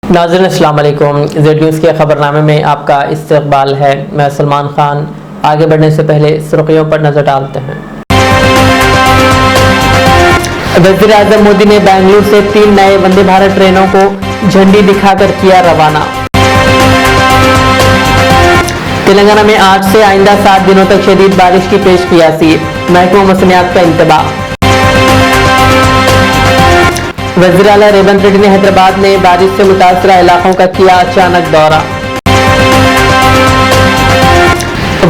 नाज़रीन अस्सलाम वालेकुम। ज़ेड न्यूज़ के खबरनामे में आपका इस्तकबाल है। मैं सलमान खान। आगे बढ़ने से पहले सुर्खियों पर नजर डालते हैं। वज़ीर आज़म मोदी ने बेंगलुरु से 3 नए वंदे भारत ट्रेनों को झंडी दिखाकर किया रवाना। तेलंगाना में आज से आइंदा 7 दिनों तक शदीद बारिश की पेशकियासी, महकमा मौसमियात का इंतबाह। वज़ीर आला रेवंत रेड्डी ने हैदराबाद में बारिश से मुतासरा इलाकों का किया अचानक दौरा।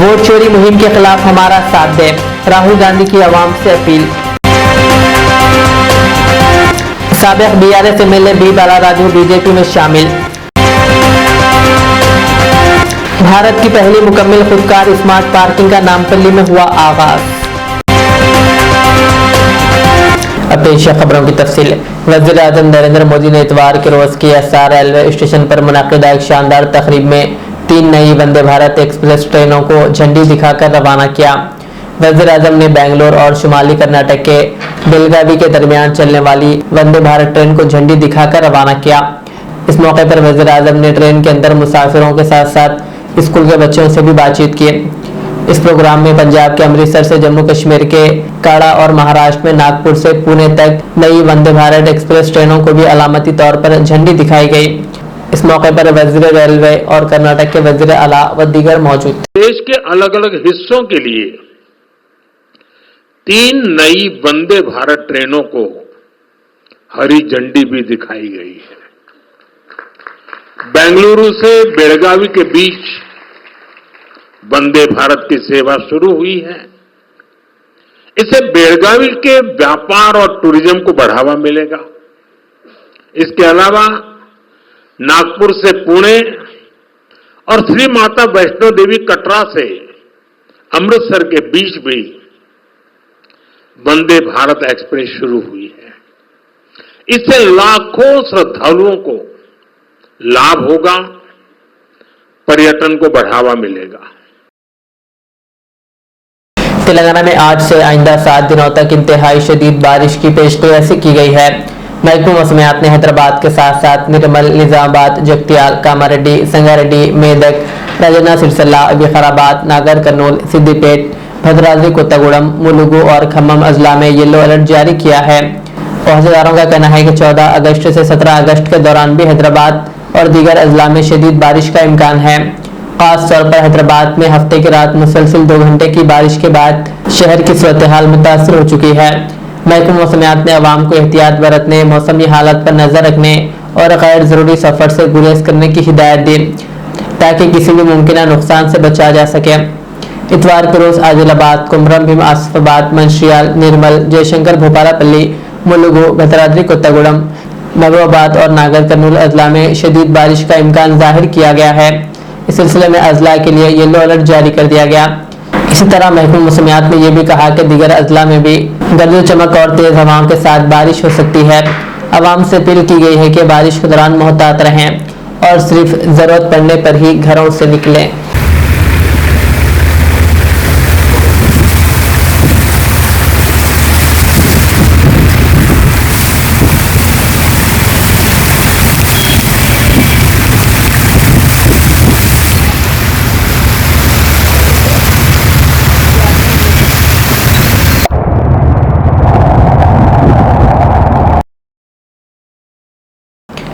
वोट चोरी मुहिम के खिलाफ हमारा साथ दे, राहुल गांधी की आवाम से अपील। साबिक बीआरएस एमएलए बी बालाराजू बीजेपी में शामिल। भारत की पहली मुकम्मल खुदकार स्मार्ट पार्किंग का नामपल्ली में हुआ आगाज। अब पेश है खबरों की तफसील। वज़ीर आज़म नरेंद्र मोदी ने इतवार के रोज KSR रेलवे स्टेशन पर मुनक़िदा एक शानदार तकरीब में 3 नई वंदे भारत एक्सप्रेस ट्रेनों को झंडी दिखाकर रवाना किया। वज़ीर आज़म ने बेंगलुरु और शुमाली कर्नाटक के बेलगावी के दरमियान चलने वाली वंदे भारत ट्रेन को झंडी दिखाकर रवाना किया। इस मौके पर वज़ीर आज़म ने ट्रेन के अंदर मुसाफिरों के साथ साथ स्कूल के बच्चों से भी बातचीत की। इस प्रोग्राम में पंजाब के अमृतसर से जम्मू कश्मीर के काड़ा और महाराष्ट्र में नागपुर से पुणे तक नई वंदे भारत एक्सप्रेस ट्रेनों को भी अलामती तौर पर झंडी दिखाई गई। इस मौके पर वज़ीर रेलवे और कर्नाटक के वज़ीर आला व दीगर मौजूद थे। देश के अलग अलग हिस्सों के लिए 3 नई वंदे भारत ट्रेनों को हरी झंडी भी दिखाई गई है। बेंगलुरु से बेलगावी के बीच वंदे भारत की सेवा शुरू हुई है। इससे बेलगावी के व्यापार और टूरिज्म को बढ़ावा मिलेगा। इसके अलावा नागपुर से पुणे और श्री माता वैष्णो देवी कटरा से अमृतसर के बीच भी वंदे भारत एक्सप्रेस शुरू हुई है। इससे लाखों श्रद्धालुओं को लाभ होगा, पर्यटन को बढ़ावा मिलेगा। तेलंगाना में आज से आइंदा 7 दिनों तक इंतहाई शदीद बारिश की पेशकश की गई है। महकमा मौसमियात ने हैदराबाद के साथ साथ निर्मल, निजामाबाद, जगतियाल, कामारेड्डी, संगारेड्डी, मेदक, राजन्ना सिरसल्ला, विकाराबाद, नागर कर्नूल, सिद्दीपेट, भद्राद्री कोत्तागुड़म, मुलुगु और खम्मम अजला में येलो अलर्ट जारी किया है। पहुंचदारों का कहना है कि 14 अगस्त से 17 अगस्त के दौरान भी हैदराबाद और दीगर अजला में शदीद बारिश का इम्कान है। खास तौर पर हैदराबाद में हफ्ते की रात मुसलसल 2 घंटे की बारिश के बाद शहर की सूरत हाल मुतासर हो चुकी है। महकमा मौसमियात ने आवाम को एहतियात बरतने, मौसमी हालत पर नजर रखने और गैर जरूरी सफर से गुरेज करने की हिदायत दी ताकि किसी भी मुमकिन नुकसान से बचा जा सके। इतवार के रोज आदिलाबाद, कुमरम भीम, आसिफाबाद, मंशियाल, निर्मल, जयशंकर, भोपालापल्ली, मुलुगु, भद्राद्री कोत्तागुड़म, महबूबाबाद और नागर कर्नूल अजला में शदीद बारिश का इम्कान जाहिर किया गया है। इस सिलसिले में अजला के लिए येलो अलर्ट जारी कर दिया गया। इसी तरह महकमा मौसमियात ने यह भी कहा कि दीगर अजला में भी गर्द चमक और तेज हवाओं के साथ बारिश हो सकती है। आवाम से अपील की गई है कि बारिश के दौरान मोहतात रहें और सिर्फ जरूरत पड़ने पर ही घरों से निकलें।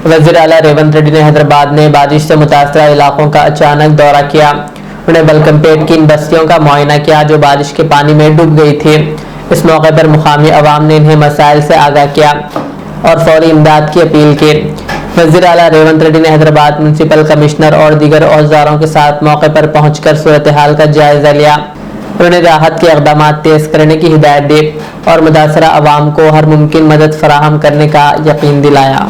वज़ीर आला रेवंत रेड्डी ने हैदराबाद में बारिश से मुतासरा इलाकों का अचानक दौरा किया। उन्हें बलकमपेट की इन बस्तियों का मुआयना किया जो बारिश के पानी में डूब गई थी। इस मौके पर मुकामी अवाम ने इन्हें मसाइल से आगाह किया और फौरी इमदाद की अपील की। वज़ीर आला रेवंत रेड्डी ने हैदराबाद म्यूनसिपल कमिश्नर और दीगर औज़ारों के साथ मौके पर पहुंचकर सूरत हाल का जायजा लिया। उन्होंने राहत के इक़दाम तेज करने की हिदायत दी और मुतासरा अवाम को हर मुमकिन मदद फराहम करने का यकीन दिलाया।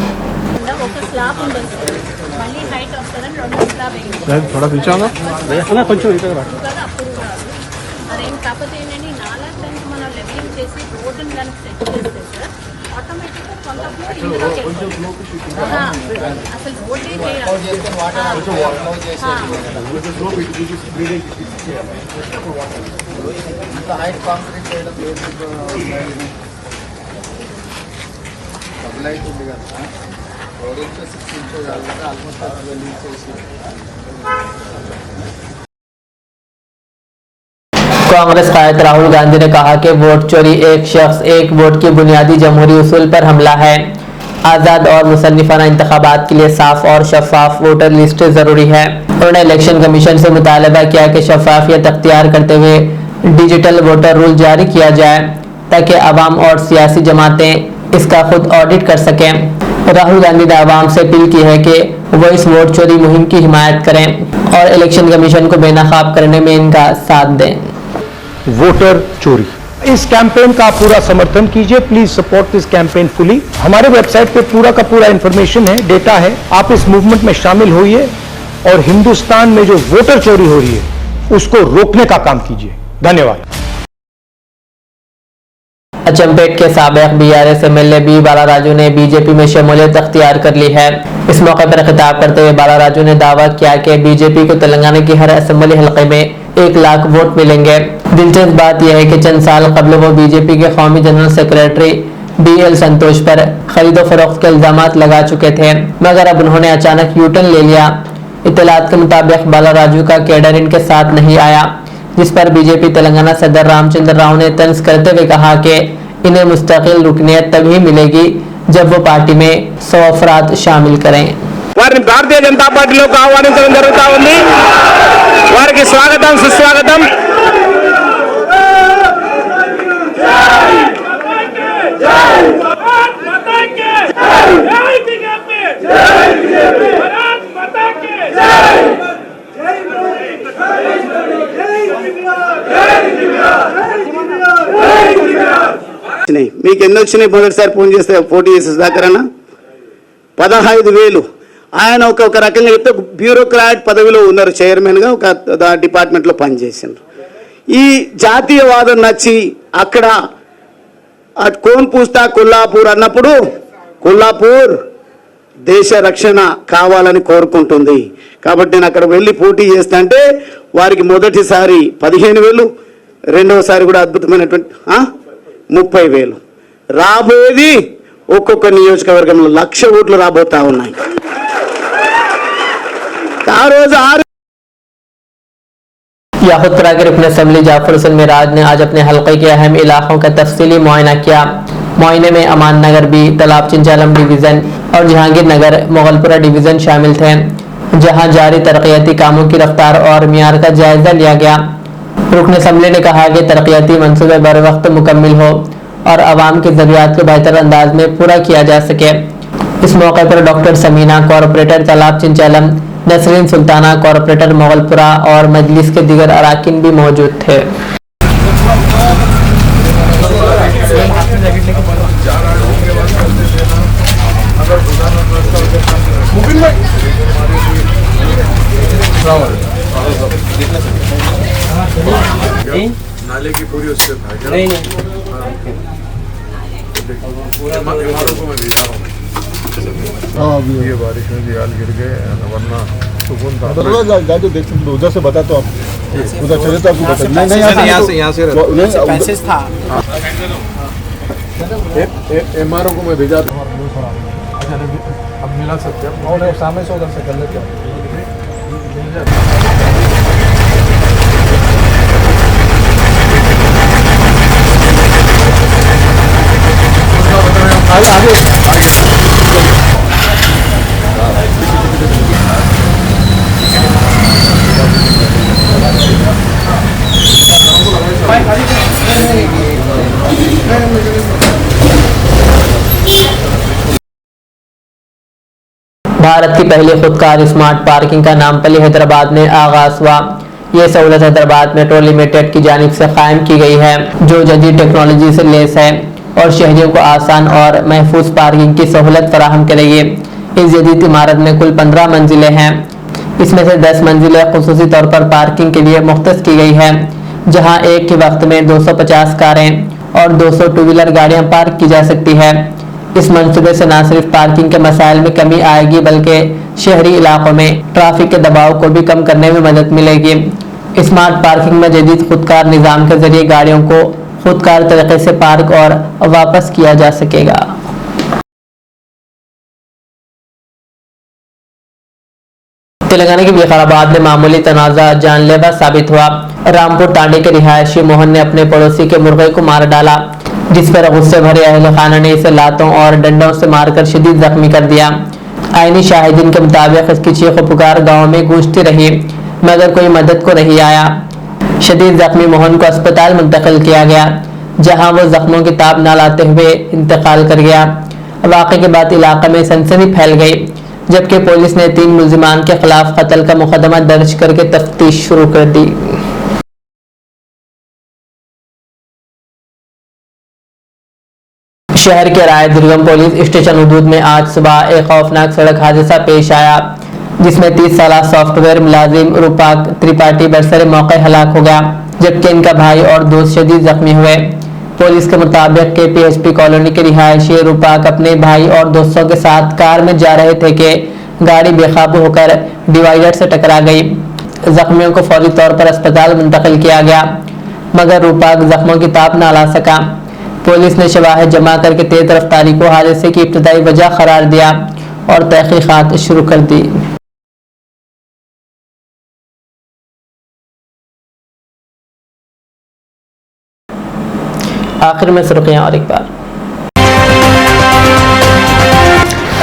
थोड़ा पीछे आना भैया కొంచెం ఇటు రా అరేం కాకపోతే ఏంటంటే నాలా టైంకి మనం లెవెలింగ్ చేసి రోడ్డుని కనుక సెట్ చేస్తే సార్ ఆటోమేటిక్గా కొంత అసలు రోడ్డే హైట్ కాంక్రీట్ చేయడం లేదు రోడ్ వచ్చేసి 6 ఇంచెస్ ఆల్మోస్ట్ 12 ఇంచెస్. कांग्रेस कायद राहुल गांधी ने कहा कि वोट चोरी एक शख्स एक वोट की बुनियादी जमहूरी उसूल पर हमला है। आज़ाद और मुसन्निफाना इंतखाबात के लिए साफ और शफाफ वोटर लिस्ट जरूरी है। उन्होंने इलेक्शन कमीशन से मुतालबा किया कि शफाफियत अख्तियार करते हुए डिजिटल वोटर रूल जारी किया जाए ताकि अवाम और सियासी जमातें इसका खुद ऑडिट कर सकें। राहुल गांधी ने अवाम से अपील की है कि वो इस वोट चोरी मुहिम की हिमायत करें और इलेक्शन कमीशन को बेनकाब करने में इनका साथ दें। वोटर चोरी, इस कैंपेन का पूरा समर्थन कीजिए। Please support this campaign fully. हमारे वेबसाइट पे पूरा का पूरा इंफॉर्मेशन है, डेटा है। आप इस मूवमेंट में शामिल होइए और हिंदुस्तान में जो वोटर चोरी हो रही है उसको रोकने का काम कीजिए। धन्यवाद। अचंपेट के साबिक बीआरएस एमएलए बी बाला राजू ने बीजेपी में शमूलियत अख्तियार कर ली है। इस मौके पर खिताब करते हुए बाला राजू ने दावा किया कि बीजेपी को तेलंगाना की हर असेंबली हलके में 1 लाख वोट मिलेंगे। दिलचस्प बात यह है कि चंद साल कबल वो बीजेपी के कौमी जनरल सेक्रेटरी BL संतोष पर खरीदो फरोख्त के इल्जाम लगा चुके थे, मगर अब उन्होंने अचानक यूटर्न ले लिया। इत्तलात के मुताबिक बाला राजू का कैडर इनके साथ नहीं आया, जिस पर बीजेपी तेलंगाना सदर रामचंद्र राव ने तंज करते हुए कहा कि इन्हें मुस्तकिल रुकनियत तभी मिलेगी जब वो पार्टी में 100 अफराद शामिल करें। వారిని భారతీయ జనతా పార్టీలోకి ఆహ్వానించడం జరుగుతా ఉంది। వారికి స్వాగతం సుస్వాగతం। మీకు ఎన్ని వచ్చినాయి? మొదటిసారి ఫోన్ చేస్తే పోటీ చేసే సుధాకర్ అన్న 15,000 ఆయన ఒక రకంగా చెప్తే బ్యూరోక్రాట్ పదవిలో ఉన్నారు, చైర్మన్గా ఒక డిపార్ట్మెంట్లో పనిచేసినారు. ఈ జాతీయవాదం నచ్చి అక్కడ కోన్ పూస్తా కొల్లాపూర్ అన్నప్పుడు కొల్లాపూర్ దేశ రక్షణ కావాలని కోరుకుంటుంది కాబట్టి నేను అక్కడ వెళ్ళి పోటీ చేస్తా అంటే వారికి మొదటిసారి 15,000, రెండవసారి కూడా అద్భుతమైనటువంటి 30,000 రాబోయేది ఒక్కొక్క నియోజకవర్గంలో 1,00,000 ఓట్లు రాబోతా ఉన్నాయి। ఆ రోజు याहुत्रा के रुकन असम्बली जाफर हुसैन मिराज ने आज अपने हल्के के अहम इलाकों का तफसीली मुआयना किया। मुआयने में अमान नगर बी, तालाब चिंचालम डिवीज़न और जहांगीर नगर मुगलपुरा डिवीज़न शामिल थे, जहां जारी तरक्याती कामों की रफ्तार और मियार का जायजा लिया गया। रुकन असम्बली ने कहा कि तरक्याती मंसूबे बर वक्त मुकम्मिल हो और आवाम की ज़रूरियात को बेहतर अंदाज में पूरा किया जा सके। इस मौके पर डॉक्टर समीना कॉरपोरेटर तालाब चिंचालम, नसरीन सुल्ताना कॉरपोरेटर मोगलपुरा और मजलिस के दीगर अराकीन भी मौजूद थे। नाले की पूरी उससे ये बारिश में दीवार गिर गए, वरना सुकून था। जो देख सकते उधर से बता तो आप उधर चले तो आपको बता नहीं यहाँ से पैसेज था। MRO को मैं भेजा था। अच्छा अब मिला सकते हैं और सामने से उधर से कर लेते हैं। भारत की पहली खुदकार स्मार्ट पार्किंग का नामपल्ली हैदराबाद में आगाज हुआ। ये सहूलत हैदराबाद मेट्रो लिमिटेड की जानिब से कायम की गई है, जो जदीद टेक्नोलॉजी से लैस है और शहरियों को आसान और महफूज पार्किंग की सहूलत फराहम करेगी। इस जदीद इमारत में कुल 15 मंजिलें हैं। इसमें से 10 मंजिलें खुसूसी तौर पर पार्किंग के लिए मुख्तस की गई है, जहां एक के वक्त में 250 कारें और 200 टू व्हीलर गाड़ियां पार्क की जा सकती है। इस मंसूबे से न सिर्फ पार्किंग के मसाइल में कमी आएगी, बल्कि शहरी इलाकों में ट्रैफिक के दबाव को भी कम करने में मदद मिलेगी। स्मार्ट पार्किंग में जदीद खुदकार निज़ाम के जरिए गाड़ियों को खुदकार तरीके से पार्क और वापस किया जा सकेगा। तेलंगाना के विकाराबाद में मामूली तनाजा जानलेवा साबित हुआ। रामपुर तांडे के रिहायशी मोहन ने अपने पड़ोसी के मुर्गे को मार डाला, जिस पर गुस्से भरे अहले खाना ने इसे लातों और डंडों से मारकर शदीद जख्मी कर दिया। आईनी शाहिदीन के मुताबिक इसकी चीख पुकार गांव में गूंजती रही, मगर कोई मदद को नहीं आया। शदीद जख्मी मोहन को अस्पताल मुंतकिल किया गया, जहां वो जख्मों की ताब न लाते हुए इंतकाल कर गया। वाक़े के बाद इलाके में सनसनी फैल गई, जबकि पुलिस ने 3 मुल्जिमान के खिलाफ कत्ल का मुकदमा दर्ज करके तफ्तीश शुरू कर दी। शहर के राय दुर्गम पुलिस स्टेशन हदूद में आज सुबह एक खौफनाक सड़क हादसा पेश आया, जिसमें 30 साल सॉफ्टवेयर मुलाजिम रूपाक त्रिपाठी बरसरे मौके हलाक हो गया, जबकि इनका भाई और दोस्त शदीद जख्मी हुए। पुलिस के मुताबिक KPHP कॉलोनी के रिहायशी रूपाक अपने भाई और दोस्तों के साथ कार में जा रहे थे कि गाड़ी बेकाबू होकर डिवाइडर से टकरा गई। जख्मियों को फौरी तौर पर अस्पताल मुंतकिल किया गया, मगर रूपाक जख्मों की ताप न ला सका। पुलिस ने शवाहिद जमा करके तेज रफ्तारी को हादसे की इब्तदाई वजह करार दिया और तहकीकात शुरू कर दी। आखिर में सुर्खियां और एक बार।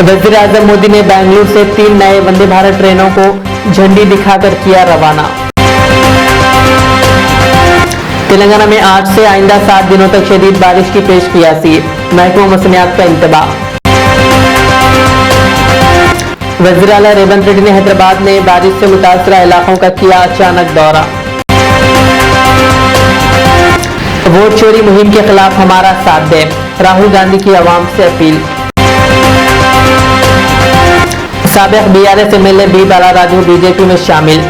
वज़ीर आज़म मोदी ने बेंगलुरु से 3 नए वंदे भारत ट्रेनों को झंडी दिखाकर किया रवाना। तेलंगाना में आज से आइंदा 7 दिनों तक शदीद बारिश की पेशकियासी, महकमा मौसमियात का इंतबाह। वज़ीर आला रेवंत रेड्डी ने हैदराबाद में बारिश से मुतासरा इलाकों का किया अचानक दौरा। वोट चोरी मुहिम के खिलाफ हमारा साथ दे, राहुल गांधी की आवाम से अपील। साबिक BRS MLA बी बाला राजू बीजेपी में शामिल।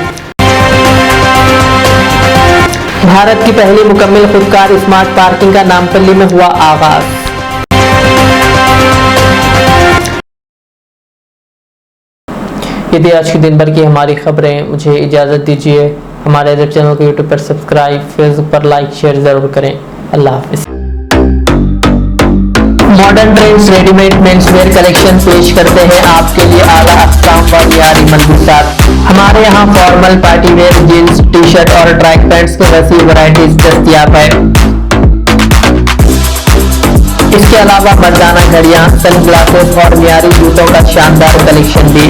भारत की पहली मुकम्मल खुदकार स्मार्ट पार्किंग का नामपल्ली में हुआ आगाज। ये थी आज के दिन भर की हमारी खबरें। मुझे इजाजत दीजिए। हमारे अदर चैनल को यूट्यूब पर सब्सक्राइब, फेसबुक पर लाइक शेयर जरूर करें। अल्लाह हाफिज। Modern trends readymade menswear collection पेश करते हैं आपके लिए आला अक़साम व यारी मलबूसात। हमारे यहाँ formal party wear, jeans, t shirt और ट्रैक पैंट्स के वसीह वैरायटीज दस्तयाब है। इसके अलावा मर्दाना घड़ियां, सनग्लासेस और मियारी जूतों का शानदार कलेक्शन भी।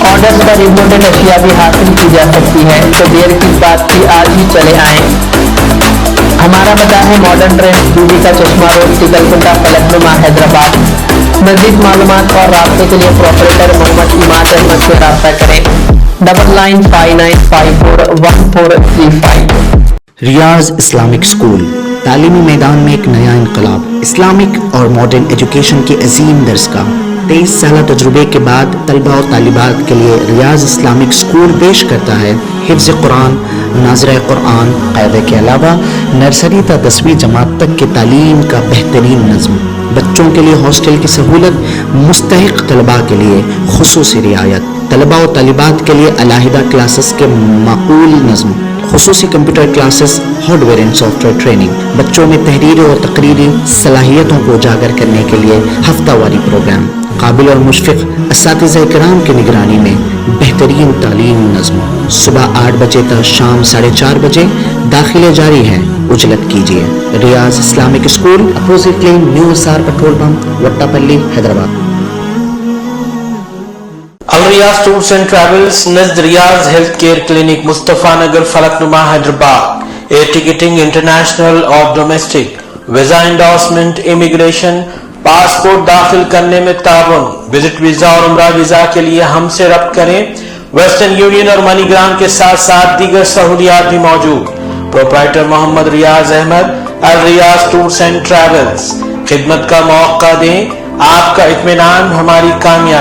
ऑर्डर पर इम्पोर्टेड अशिया भी हासिल की जा सकती है, तो देर किस बात की, आज ही चले आएं। हमारा पता है मॉडर्न ट्रेंड्स, बीबी का चश्मा रोड, टिकलकुंटा, फलकनुमा, हैदराबाद। मज़ीद मालूमात और राब्ते के लिए प्रोपरेटर मोहम्मद इमाद अहमद से राब्ता करें। 9959541435। रियाज इस्लामिक स्कूल, तालीमी मैदान में एक नया इनकलाब। इस्लामिक और मॉडर्न एजुकेशन की अजीम दरसगाह। 23 साल तजुर्बे के बाद तलबा और तालिबात के लिए रियाज इस्लामिक स्कूल पेश करता है हिफ्ज़ कुरान, नाज़िर कुरान, क़ायदे के अलावा नर्सरी तक 10वीं जमात तक की तालीम का बेहतरीन नज़्म। बच्चों के लिए हॉस्टल की सहूलत, मुस्तहिक़ तलबा के लिए खुसूसी रियायत, तलबा और तालिबात के लिए अलहदा क्लासेस के माकूल नज़्म, खुसूसी computer classes, hardware and software training. बच्चों में तहरीरी और तकरीरी सलाहियतों को उजागर करने के लिए हफ्तावारी प्रोग्राम। काबिल और मुशफ़िक़ असातिज़ा इकराम की निगरानी में बेहतरीन तालीम नज़्म। सुबह 8 बजे तक शाम 4:30 बजे दाखिले जारी हैं, उजलत कीजिए। Riyaz Islamic school, opposite lane, new SR petrol pump, Vattapalli, Hyderabad. Al Riyaz tours and travels, Najd Riyaz health care clinic, Mustafa Nagar, Falaknuma, Hyderabad. Air ticketing international और domestic, visa endorsement, immigration, passport दाखिल करने में ताउन, विजिट वीजा और उम्रा वीजा के लिए हमसे रब्त करें। वेस्टर्न यूनियन और मनीग्राम के साथ साथ दीगर सहूलियात भी मौजूद। Proprietor Mohammad Riyaz Ahmed, Al Riyaz tours and travels. खिदमत का मौका दें, आपका इत्मीनान हमारी कामयाबी।